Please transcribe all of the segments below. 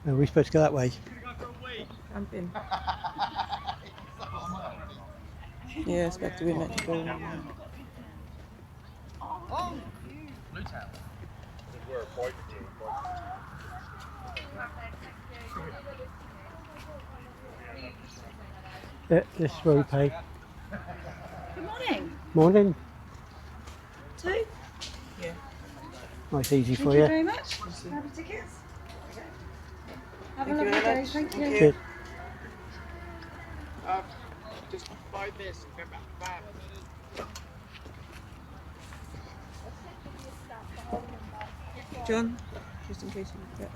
Are we supposed to go that way? I've been. Yeah, it's back to be meant to go. Yeah, this is where we pay. Good morning. Morning. 2. Yeah. Nice, easy Thank for you you. very much. Have your tickets. Have a Thank you lovely very day. much. Thank you. Thank you. Cheers. Just buy this and go back. John, just in case you get.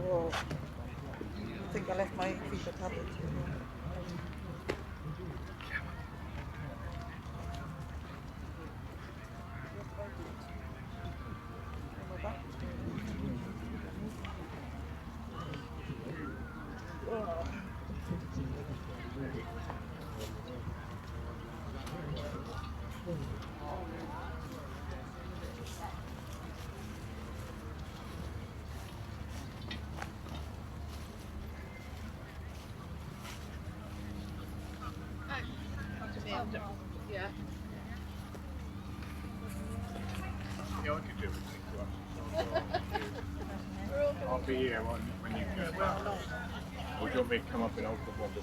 Oh, I think I left my FIFA tablet. Yeah. Yeah, I could do it. I'll be here when you go back. Or do you want me to come up and open the bottle?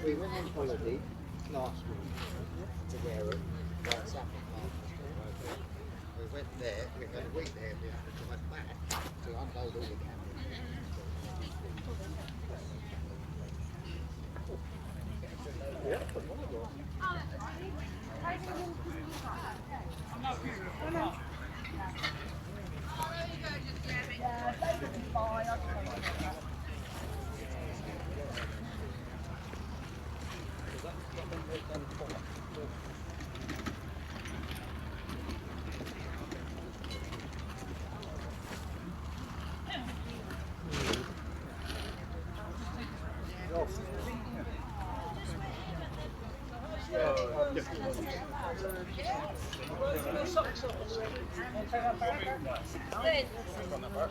We went on holiday last week to Wareham, we went there, we had a week there, we had to drive back to unload all the cameras.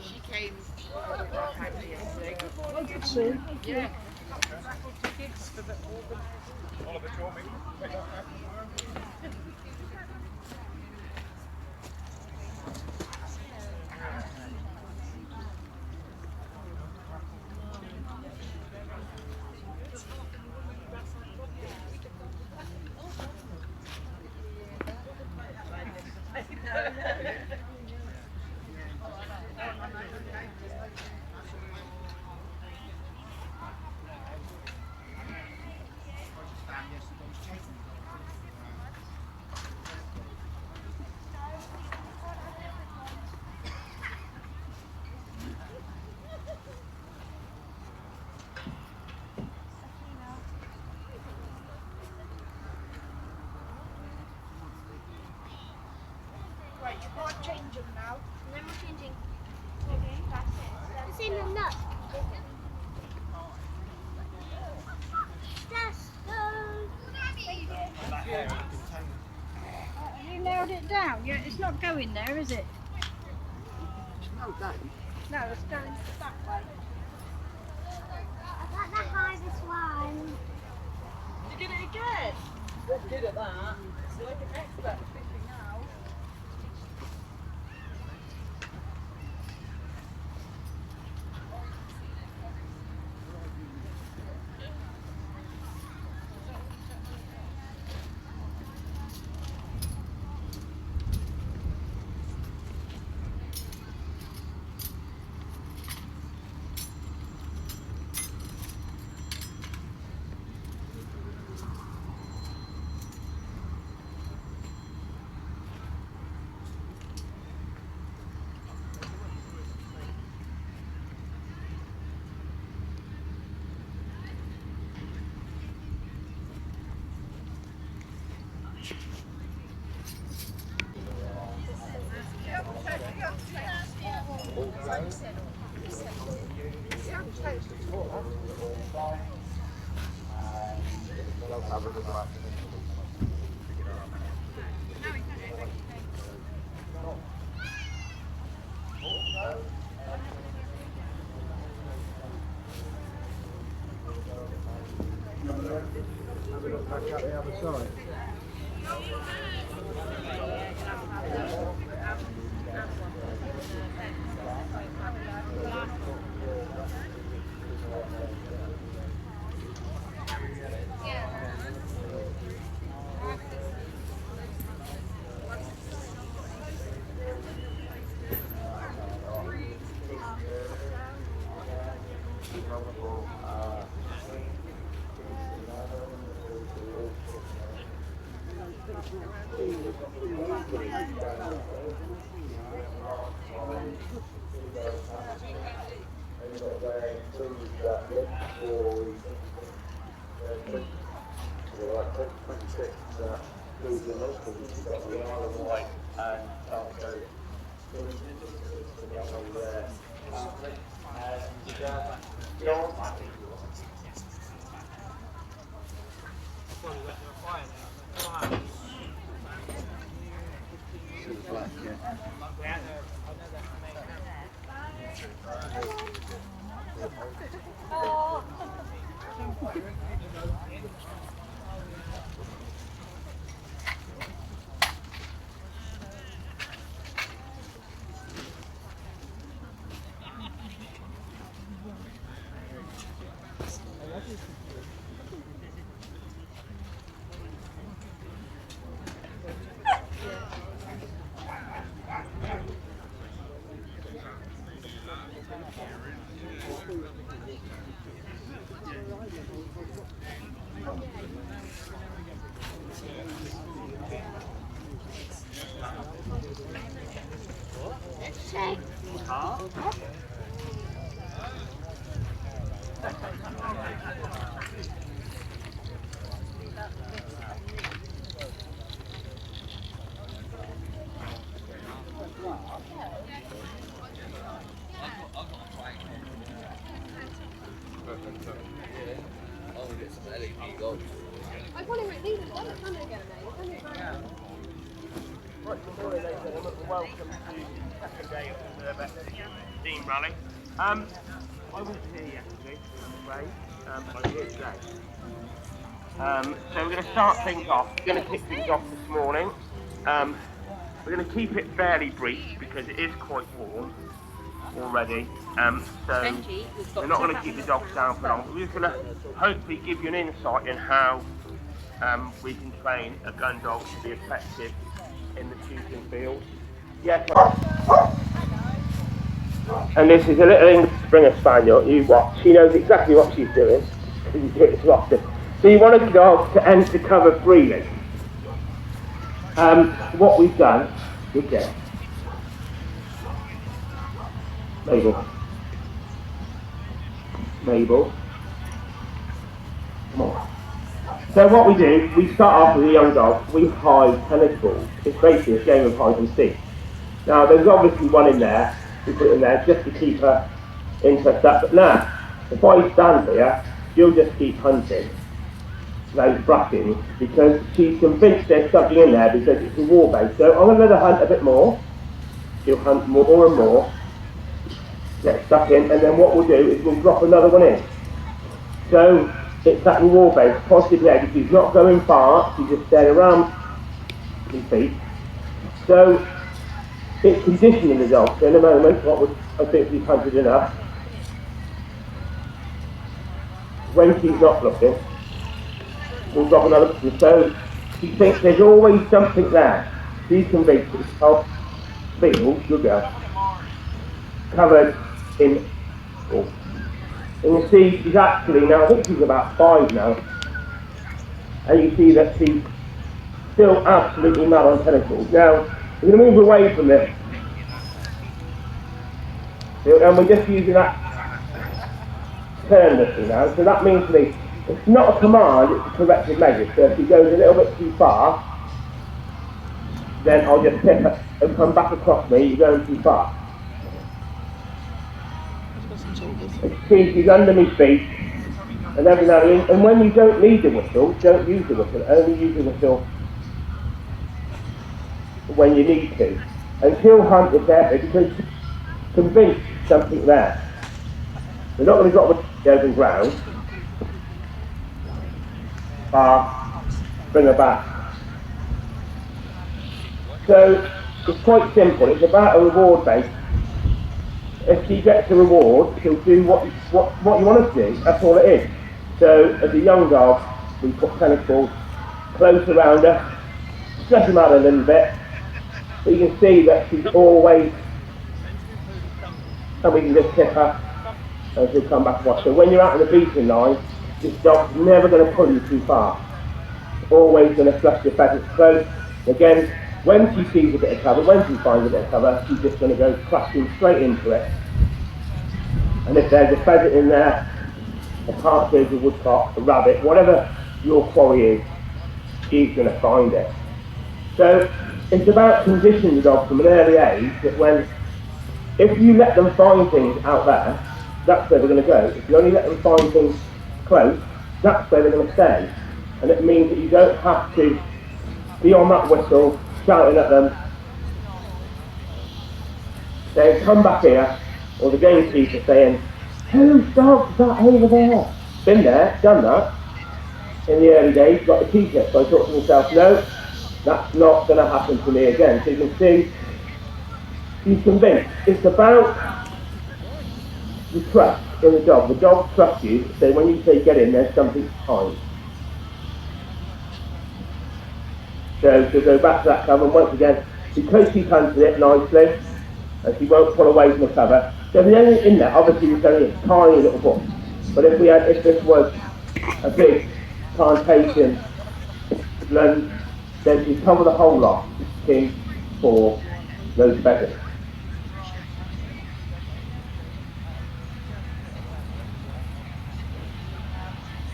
She came yesterday. Oh, good soon. Yeah. Tickets for the Oliver Jorming. Right, you can't change them now. No more changing. Okay, that's it. It's in the nut. Just You nailed it down. Yeah, it's not going there, is it? No, don't. No, it's going that way. I got the hardest one. You did it again. You're good at that. You're like an expert at fishing now. Back out the other side. I can't even leave it. What can I get now? Right, good morning, ladies and gentlemen, and welcome to the second day of the Purbeck Steam Rally. I was here yesterday, I'm afraid, I'm here today. So we're going to start things off, we're going to kick things off this morning. We're going to keep it fairly brief because it is quite warm already. So we're not going to keep the dogs down for long, but we're just going to hopefully give you an insight in how we can train a gun dog to be effective in the shooting field. Yes. And this is a little English Springer Spaniel. You watch. She knows exactly what she's doing because you do it so often. So you want a dog to enter cover freely. What we've done, good day. Mabel. Come on. So what we do, we start off with a young dog, we hide tennis balls. It's basically a game of hide and seek. Now there's obviously one in there, we put it in there just to keep her interest up. But now, if I stand here, she'll just keep hunting those brackets because she's convinced there's something in there because it's a war base. So I'm going to let her hunt a bit more. She'll hunt more and more, get stuck in, and then what we'll do is we'll drop another one in. So it's that reward base, positive behaviour. She's not going far, she's just staying around 2 feet. So it's conditioning the dog. So in a moment, I think we've hunted enough. When she's not looking, we'll drop another one. So she thinks there's always something there. She's convinced of field, good girl, covered in wool. And you see she's actually, now I think she's about 5 now, and you see that she's still absolutely mad on tentacles. Now, we're going to move away from this, and we're just using that turn lifting now, so that means to me, it's not a command, it's a corrective measure. So if she goes a little bit too far, then I'll just pick her and come back across me, you're going too far. She's under my feet, and every now and then, and when you don't need the whistle, don't use the whistle, only use the whistle when you need to. And she'll hunt if there, because she's convinced something there. They're not going to drop the open ground, bring her back. So it's quite simple, it's about a reward base. If she gets a reward, she'll do what you want her to do, that's all it is. So as a young dog, we put tennis balls close around her, stretch them out a little bit, but you can see that she's always, and we can just tip her, and she'll come back and watch. So when you're out on the beating line, this dog's never going to pull you too far. Always going to flush your pheasants close. Again, when she sees a bit of cover, when she finds a bit of cover, she's just going to go crashing straight into it. And if there's a pheasant in there, a partridge, a woodcock, a rabbit, whatever your quarry is, she's going to find it. So it's about conditioning the dog from an early age that when, if you let them find things out there, that's where they're going to go. If you only let them find things close, that's where they're going to stay. And it means that you don't have to be on that whistle, shouting at them, saying, come back here, or the gamekeeper saying, whose dog's that over there? Been there, done that. In the early days, got the t-shirt, so I thought to myself, no, that's not going to happen to me again. So you can see, he's convinced. It's about the trust in the dog. The dog trusts you, so when you say get in, there's something behind. So to go back to that cover, and once again, because she hunted it nicely, and she won't pull away from the cover, so there's anything in there, obviously there's only a tiny little book. But if this was a big plantation, then she'd cover the whole lot, king, for those pheasants.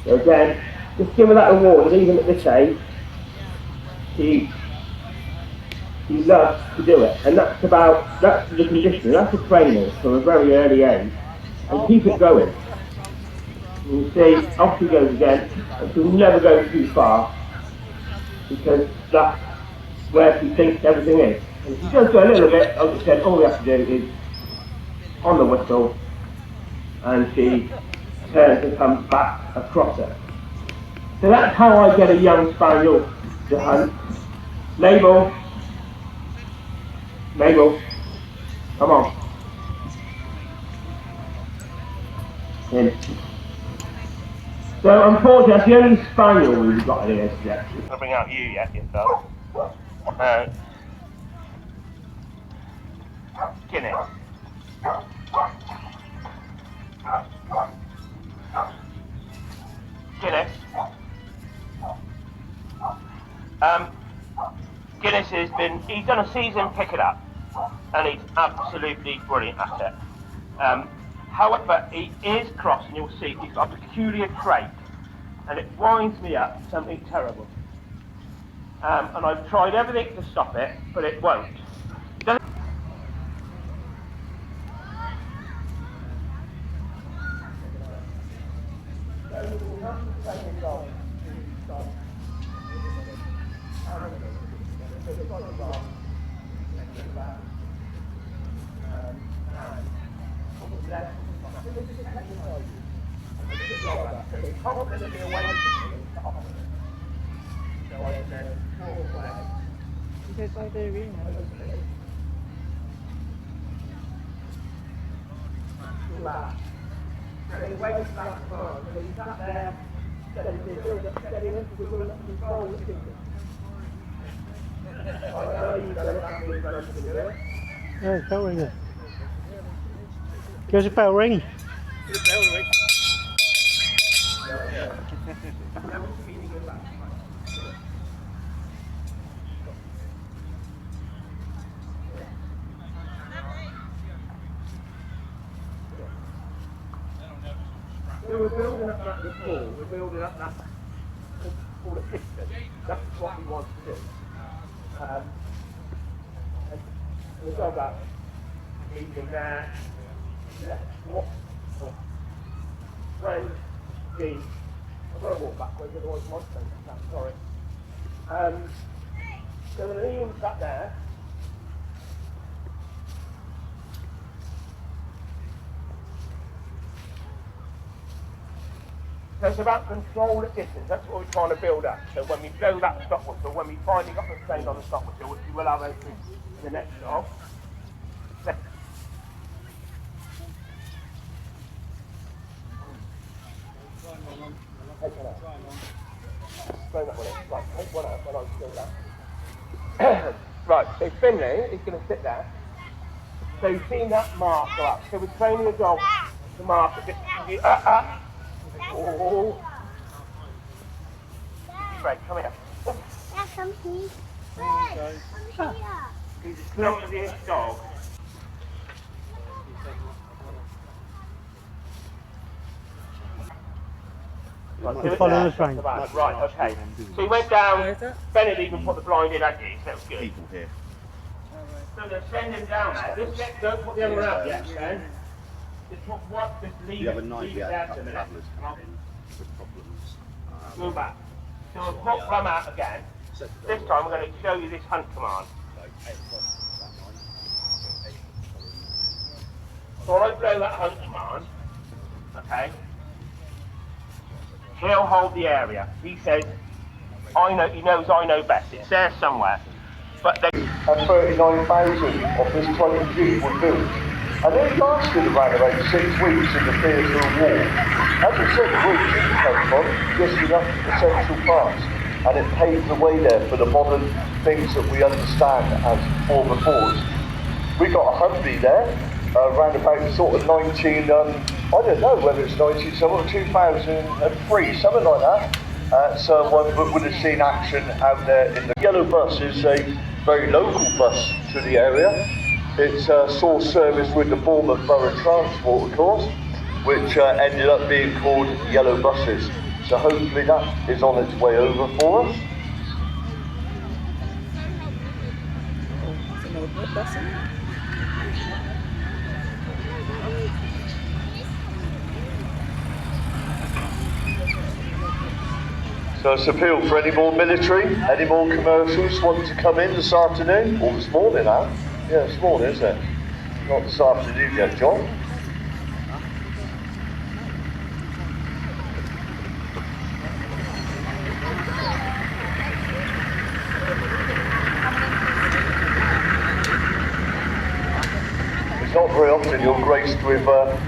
So again, just give her that reward, and even at this age, she loves to do it, and that's the conditioning, that's the training from a very early age, and keep it going. And you see, off she goes again, and she'll never go too far, because that's where she thinks everything is. And if she does go a little bit, as I said, all we have to do is on the whistle, and she turns and comes back across her. So that's how I get a young spaniel to hunt. Mabel, come on. In. So unfortunately, that's the only spaniel we've got in here today. I'm not going to bring out you yet, yourself. Guinness. Guinness. Guinness he's done a season pick it up, and he's absolutely brilliant at it. However, he is cross, and you'll see he's got a peculiar trait, and it winds me up something terrible. And I've tried everything to stop it, but it won't. Oh, bell ringer. Goes a bell ring. So we're building up that rapport, we're building up that all the pictures. That's what we want to do. And we've got that evening there. What Friend, Dean. I've got to walk backwards, otherwise my friend's back, sorry. So Liam sat there. So it's about control at distance, that's what we're trying to build up. So when we blow that stop whistle, when we finally got the train on the stop whistle, which we will have open in the next stop. Take one out. Throw that one in. Right, take one out when I still that. Right, so Finley is going to sit there. So you've seen that mark go up. So we're training the dog to mark at this. Oh. Fred, come here. Yeah, come here. Fred, come here. He's a clumsy dog. Follow the train. Right, okay. So he went down, Bennett even put the blind in, hadn't he? So that was good. People here. So they're send him down there. Don't put the other out yet, Ben. Just put one, just leave The it. other night Leave we it had there a for a couple of minute. travellers come in with problems. Go back. So we'll put them out again. This time we're going to show you this hunt command. So when I blow that hunt command, okay, he'll hold the area. He says, I know, he knows I know best. It's there somewhere. But they... And 39,000 of this 20 Jeep were built. And it lasted around about 6 weeks in the theatre of war. As I said, the route Jeep came from, just enough to the central parts. And it paved the way there for the modern things that we understand as former forts. We got a Humvee there, around about sort of 19, I don't know whether it's 2003, something like that. So one would have seen action out there in the yellow bus is a very local bus to the area. It's a sole service with the Bournemouth Borough Transport, of course, which ended up being called Yellow Buses. So hopefully that is on its way over for us. So it's appeal for any more military, any more commercials want to come in this afternoon, or this morning now. Yeah, this morning, isn't it? Not this afternoon yet, John. It's not very often you're graced with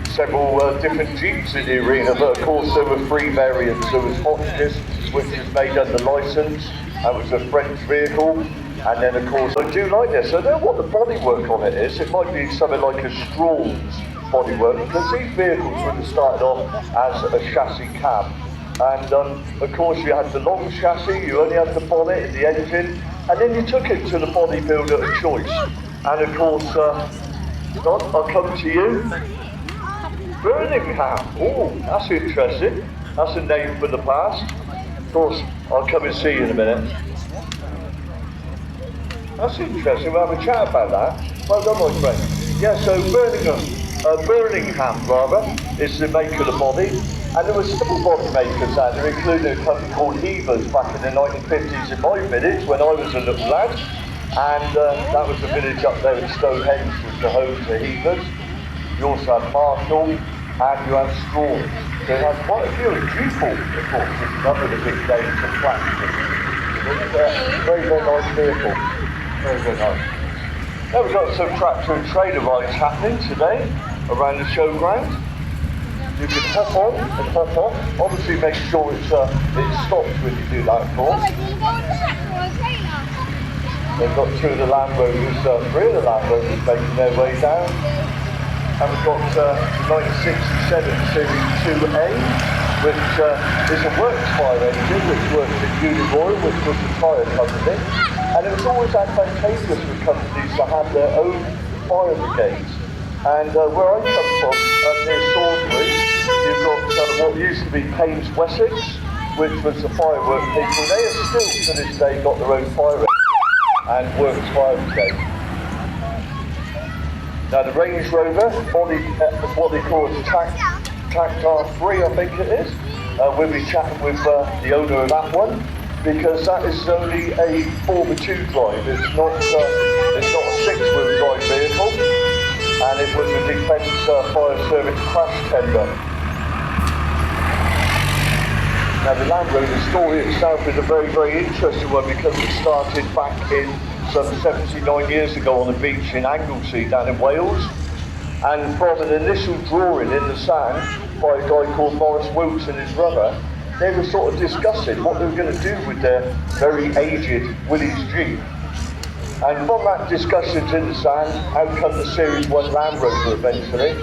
several different Jeeps in the arena, but of course there were 3 variants. There was Hotchkiss, which is made under licence, and was a French vehicle. And then of course, I do like this. I don't know what the bodywork on it is. It might be something like a Strauss bodywork, because these vehicles would have started off as a chassis cab. And of course you had the long chassis, you only had the bonnet and the engine, and then you took it to the bodybuilder of choice. And of course, Don, I'll come to you. Birmingham. Oh, that's interesting. That's a name for the past. Of course, I'll come and see you in a minute. That's interesting. We'll have a chat about that. Well done, my friend. Yeah, so Birmingham is the maker of the body. And there were several body makers out there, including a company called Heavers back in the 1950s in my village when I was a little lad. And that was the village up there in Stonehenge, was the home to Heavers. You also had Marshall, and you had Straw. So you had quite a few. Jupol, of course, is another of the big names of plastic. Very, very nice vehicle. Very, very nice. Now we've got some tractor and trailer rides happening today around the showground. You can hop on and hop off. Obviously make sure it stops when you do that, of course. They've got 2 of the Land Rovers, 3 of the Land Rovers making their way down. And we've got the 1967 Series 2A, which is a works fire engine, which works at Uniroyal, which was the tyre company. And it was always advantageous for companies to have their own fire brigades. And where I come from, near Salisbury, you've got what used to be Paynes Wessex, which was the firework people. They have still, to this day, got their own fire engine and works fire brigade. Now the Range Rover, what they call a Tractor 3, I think it is. We'll be chatting with the owner of that one, because that is only a 4x2 drive. It's not a 6-wheel drive vehicle, and it was a Defence Fire Service crash tender. Now the Land Rover story itself is a very, very interesting one, because it started back in some 79 years ago on the beach in Anglesey down in Wales, and from an initial drawing in the sand by a guy called Maurice Wilkes and his brother, they were sort of discussing what they were going to do with their very aged Willys Jeep. And from that discussions in the sand, out come the Series 1 Land Rover eventually.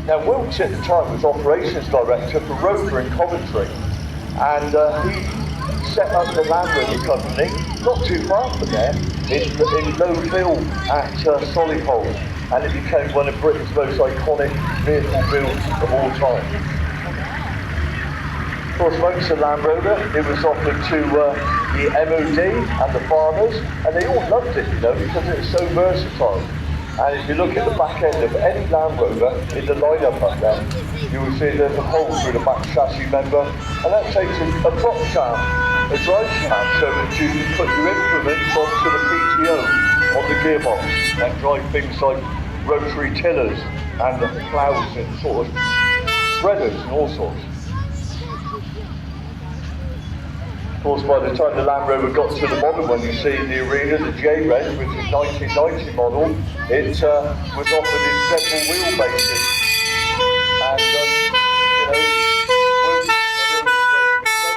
Now Wilkes at the time was operations director for Rover in Coventry, and he set up the Land Rover company not too far from there in Low Hill at Solihull, and it became one of Britain's most iconic vehicle builds of all time. Of course, amongst the Land Rover, it was offered to the MOD and the farmers, and they all loved it, you know, because it was so versatile. And if you look at the back end of any Land Rover in the lineup up there, you will see there's a hole through the back chassis member, and that takes a drop shaft, a drive shaft, so that you can put your implements onto the PTO on the gearbox and drive things like rotary tillers and the ploughs and sort of spreaders and all sorts. Of course, by the time the Land Rover got to the modern one you see in the arena, the J-Red, which is 1990 model, it was offered in several wheelbases. And,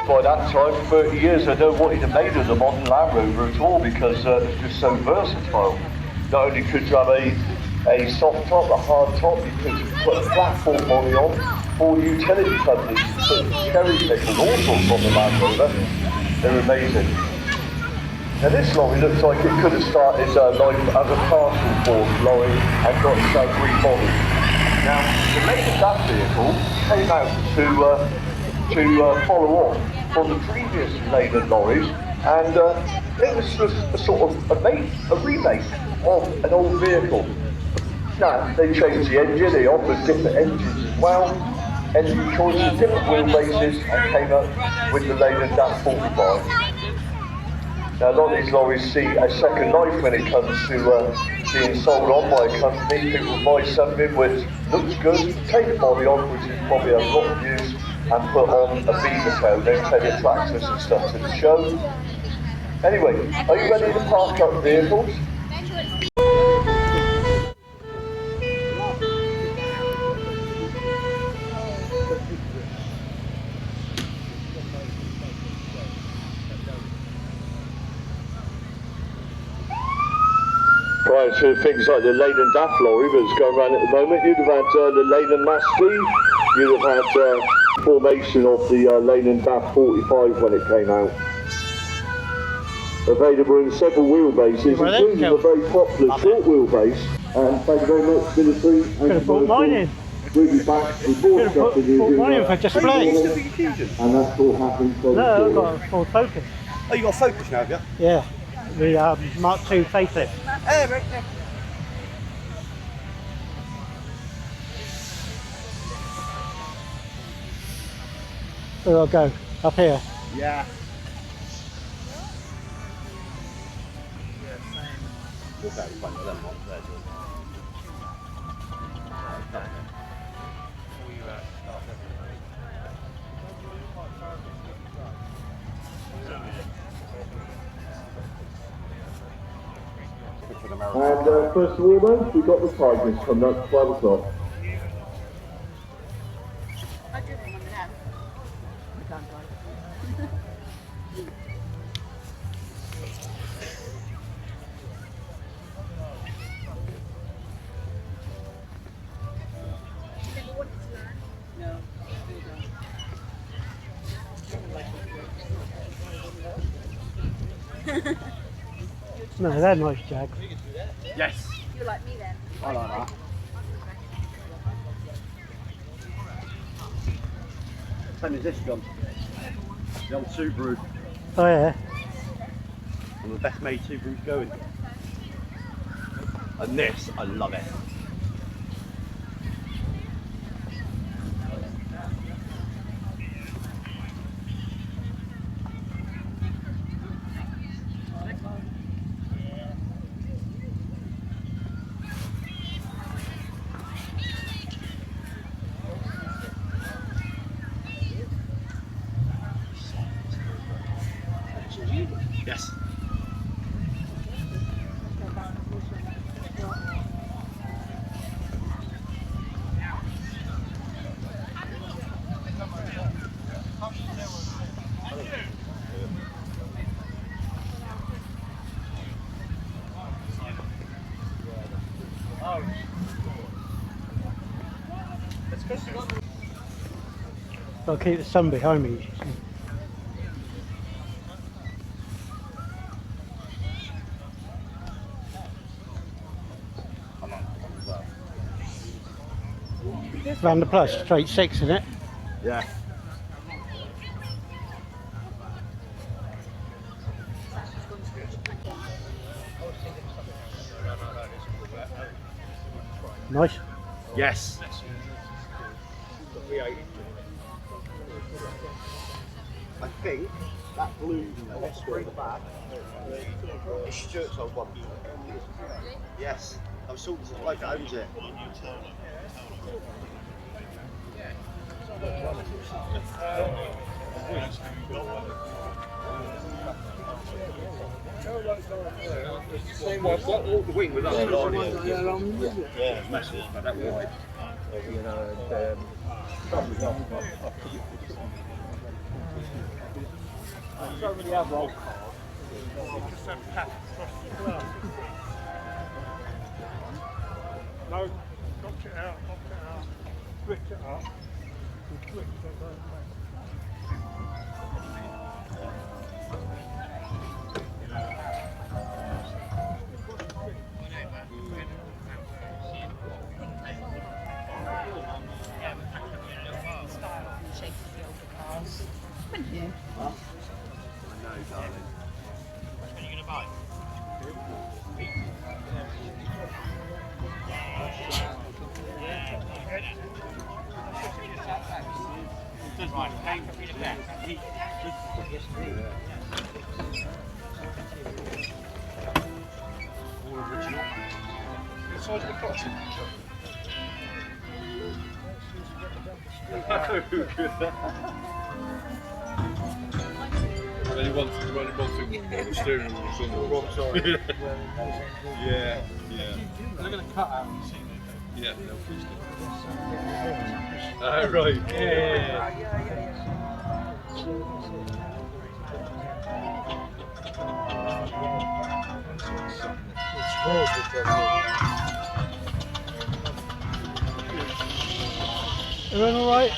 by that time, 30 years, I don't want you to made of the modern Land Rover at all, because it's just so versatile. Not only could you have a soft top, a hard top, you could put a platform body on, for utility companies, put cherry pick and all sorts on the Land Rover. They're amazing. Now this lorry looks like it could have started life as a parcel force lorry and got itself rebodied. Now the Leyland DAF vehicle came out to follow on from the previous Leyland lorries, and it was just a sort of a remake of an old vehicle. Now they changed the engine, they offered different engines as well, engine choices, different wheelbases, and came up with the Leyland DAF 45. Now a lot of these lorries see a second life when it comes to being sold on by a company. People buy something which looks good, take the body off, which is probably a lot of use, and put on a beaver tail, then take the tractors and stuff to the show. Anyway, are you ready to park up vehicles? Prior to things like the Leyland DAF lorry that's going around at the moment, you'd have had the Leyland Maskey, you'd have had formation of the Leyland DAF 45 when it came out. Available in several wheelbases, including a very popular short wheelbase. And thank you very much, military. Could have bought mine in. Bring you back before stuff to Bought mine in for display. and that's all happened from No, I've got a full Focus. Oh, you got a Focus now, have you? Yeah, the Mark II facelift. Oh, right there. Where I'll go? Up here. Yeah. And first of all then, we've got the Tigers coming up 12 o'clock. I do one of them. I can't drive. Never wanted to learn. No. No, they're nice Jags. Yes. You're like me then. I like that. Same as this gun. The old Subaru. Oh yeah. One of the best made Subarus going. And this, I love it. I'll keep the sun behind me. Round the plus, straight 6, isn't it? Yeah. Nice. Yes. I think that blue straight back is Stuart's old one. Yes. I'm sorting something like that, isn't it? Same one, what all the wing with that? Yeah, it's massive, but that wide. You know, So many other old cars. No, knocked it out, flicked it up, and flicked it up. Thank you. I know, darling. Which one are you going to buy? Right, paying for the back. All original. The size of the box. And then you want to the steering wheel on the wrong side. Yeah, yeah. They're going to cut out. Yeah, they'll fix it. Oh, right. Yeah. Everyone all right?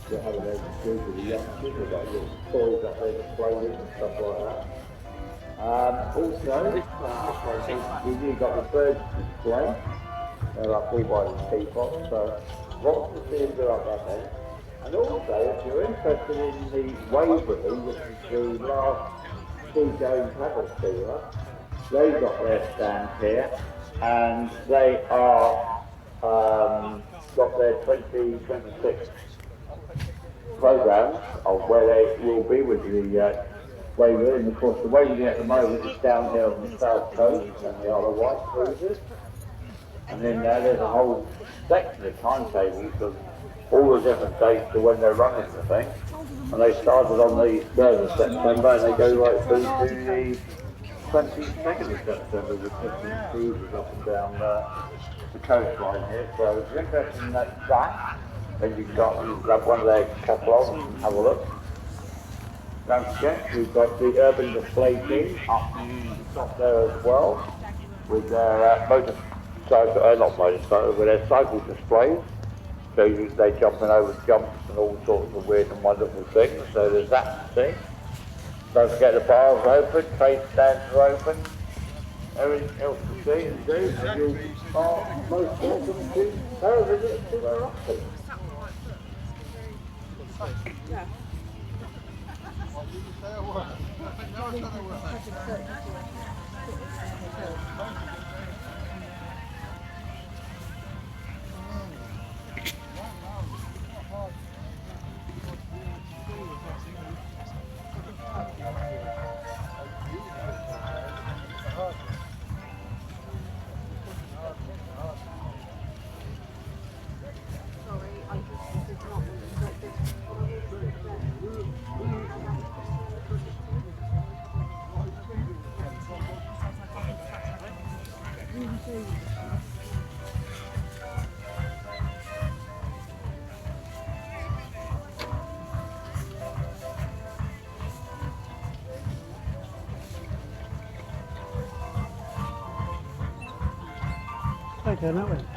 They're having their school with the youngsters, they've got little toys that they can play with and stuff like that. Also, we've got the birds display. They're like 3x teapots, so lots of things are up there. And also, if you're interested in the Waverley, which is the last two-going paddle steamer, they've got their stand here, and they are got their 2026 programs of where they will be with the Waverley. And of course, the Waverley at the moment is down here on the south coast, and the Isle of Wight cruises. And then there's a whole section of timetables of all the different dates to when they're running the thing. And they started on the 3rd of September and they go right through to the 22nd of September with different cruises up and down the coastline here. So if you're interested in that, then you can grab one of their catalogues and have a look. Don't forget, we've got the urban display team up top there as well with their with their cycle displays. So they jumping over jumps and all sorts of weird and wonderful things. So there's that to see. Don't forget the bars are open, trade stands are open. Everything else to see and do, and you are most welcome to pay a visit to their office. Yeah. Okay, turn that way.